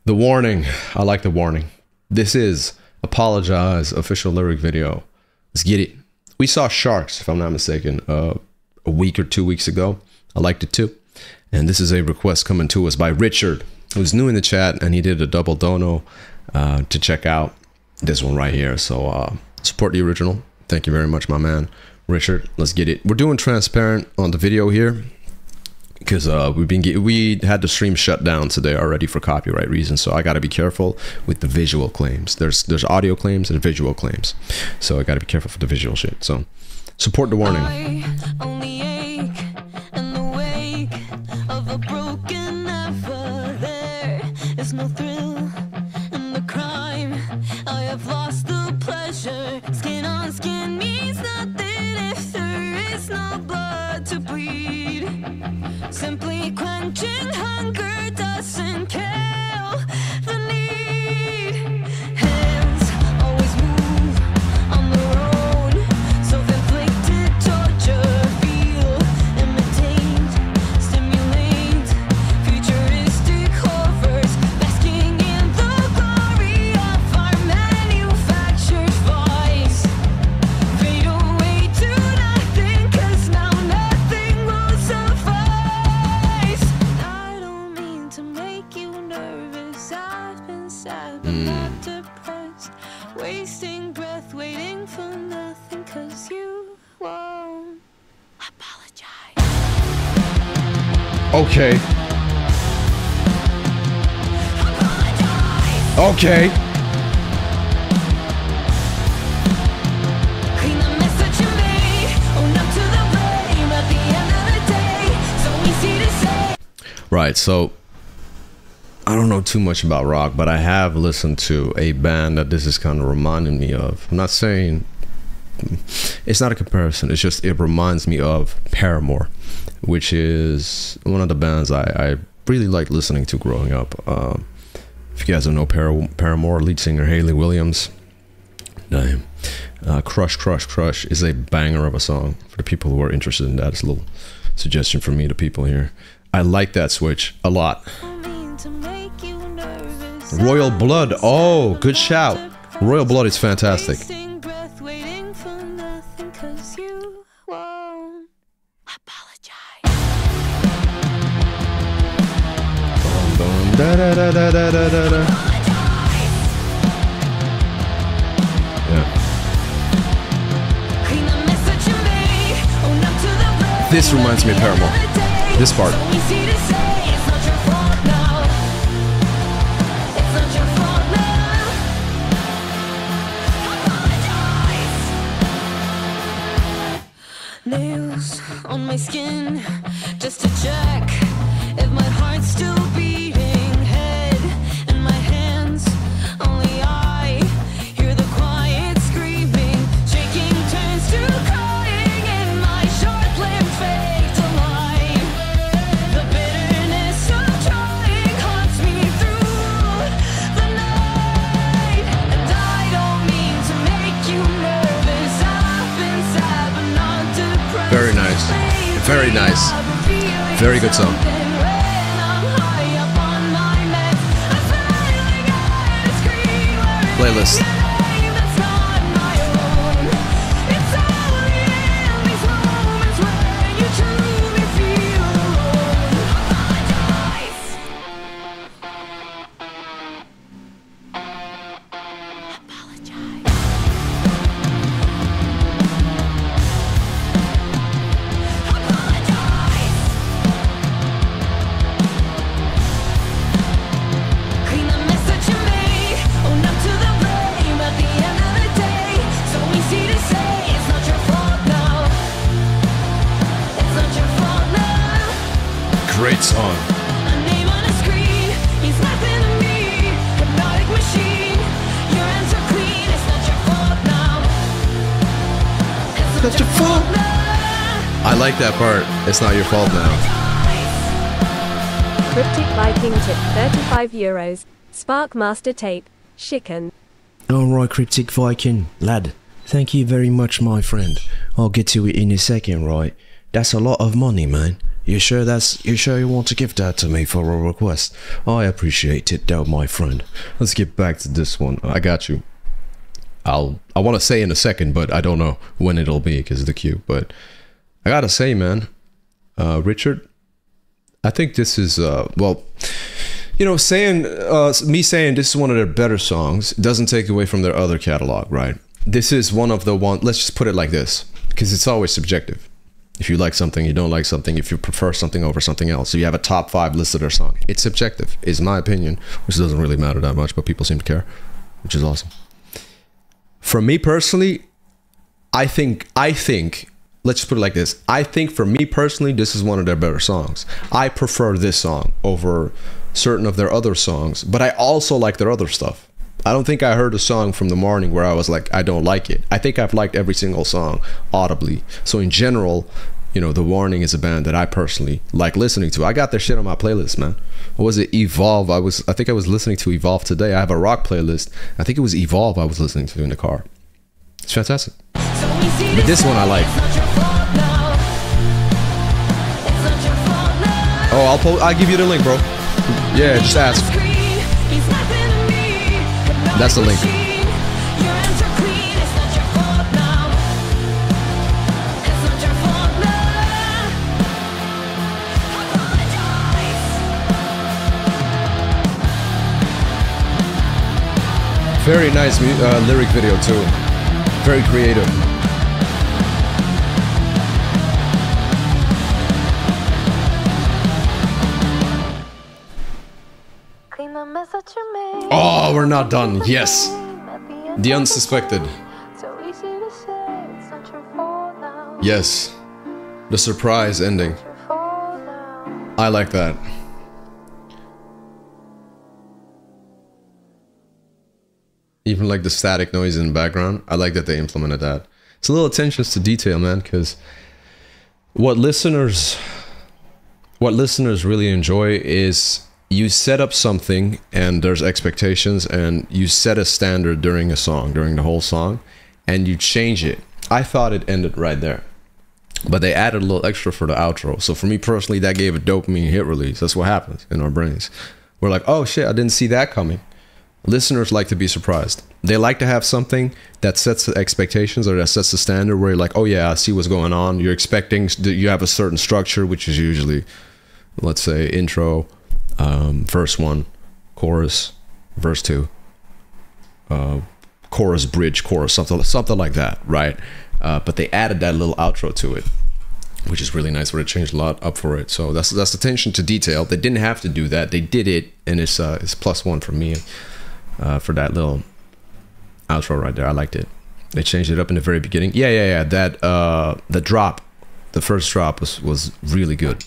The warning. I like the warning. This is Apologize official lyric video. Let's get it. We saw Sharks, if I'm not mistaken, a week or 2 weeks ago. I liked it too. And this is a request coming to us by Richard, who's new in the chat, and he did a double dono to check out this one right here. So support the original. Thank you very much, my man. Richard, let's get it. We're doing transparent on the video here because we had the stream shut down today already for copyright reasons, so I got to be careful with the visual claims. There's audio claims and visual claims, so I got to be careful for the visual shit. So support the warning. I only ache in the wake of a broken never. There is no thrill in the crime. I have lost the pleasure. Skin on skin means nothing if there is no blood to bleed. Simply quenching hunger doesn't kill the need. Hands always move on their own. Self-inflicted torture. Feel, imitate, stimulate. Futuristic horrors basking in the glory of our manufactured vice. Fade away to nothing, 'cause now nothing will suffice. I don't mean to make you nervous. I've been sad but not depressed. Wasting breath, waiting for nothing, 'cause you won't apologize. Okay. Apologize. Okay. Clean the message you made. Own up to the blame at the end of the day. So easy to say. Right, so I don't know too much about rock, but I have listened to a band that this is kind of reminding me of. I'm not saying it's not a comparison, it's just it reminds me of Paramore, which is one of the bands I really liked listening to growing up. If you guys don't know Paramore, lead singer Hayley Williams, damn. Crush Crush Crush is a banger of a song. For the people who are interested in that, it's a little suggestion from me to people here. I like that switch a lot. Royal Blood, oh, good shout. Royal Blood is fantastic. Wasting breath, waiting for nothing, 'cause you won't apologize. Dum, dum, da, da, da, da, da, da, da, da. Yeah. Clean the message you made. Own up to the blame. This reminds me of Paramore. This part. So easy to say, it's not your fault now. It's not your fault now. Apologize. Nails on my skin just to check if my heart's still beating. Head in my hands, only I hear the quiet screaming. Shaking turns to crying in my short-lived fake to life. The bitterness of trying haunts me through the night. And I don't mean to make you nervous. I've been sad but not depressed. Very nice. Very nice. Very good song. Playlist. Great song. A name on a screen means nothing to me. Hypnotic machine, your hands are clean. It's not your fault now. It's not your fault now. I like that part. It's not your fault now. Cryptic Viking tip 35 euros. Spark Master tape. Chicken. Alright, Cryptic Viking, lad. Thank you very much, my friend. I'll get to it in a second, right? That's a lot of money, man. You sure you want to give that to me for a request? I appreciate it, though, my friend. Let's get back to this one. I got you. I want to say in a second, but I don't know when it'll be because of the queue. But I gotta say, man, Richard, I think this is well, you know, me saying this is one of their better songs doesn't take away from their other catalog, right? This is one of the one. Let's just put it like this, because it's always subjective. If you like something, you don't like something. If you prefer something over something else, so you have a top 5 list of their song. It's subjective, is my opinion, which doesn't really matter that much, but people seem to care, which is awesome. For me personally, I think, let's just put it like this. I think for me personally, this is one of their better songs. I prefer this song over certain of their other songs, but I also like their other stuff. I don't think I heard a song from The Morning where I was like, I don't like it. I think I've liked every single song audibly. So in general, you know, The Warning is a band that I personally like listening to. I got their shit on my playlist, man. What was it? Evolve. I think I was listening to Evolve today. I have a rock playlist. I think it was Evolve I was listening to in the car. It's fantastic. But this one I like. Oh, I'll give you the link, bro. Yeah, just ask. That's the link. Very nice lyric video too. Very creative. Oh, we're not done. Yes. The Unsuspected. Yes. The surprise ending. I like that. Even like the static noise in the background. I like that they implemented that. It's a little attentions to detail, man, because what listeners really enjoy is you set up something and there's expectations and you set a standard during a song, during the whole song, and you change it. I thought it ended right there, but they added a little extra for the outro. So for me personally, that gave a dopamine hit release. That's what happens in our brains. We're like, oh shit, I didn't see that coming. Listeners like to be surprised. They like to have something that sets the expectations or that sets the standard where you're like, oh yeah, I see what's going on. You're expecting, you have a certain structure, which is usually, let's say, intro, verse 1, chorus, verse 2, chorus, bridge, chorus, something like that, right? But they added that little outro to it, which is really nice, where it changed a lot up for it. So that's attention to detail. They didn't have to do that. They did it, and it's +1 for me for that little outro right there. I liked it. They changed it up in the very beginning. Yeah. That the drop, the first drop was really good.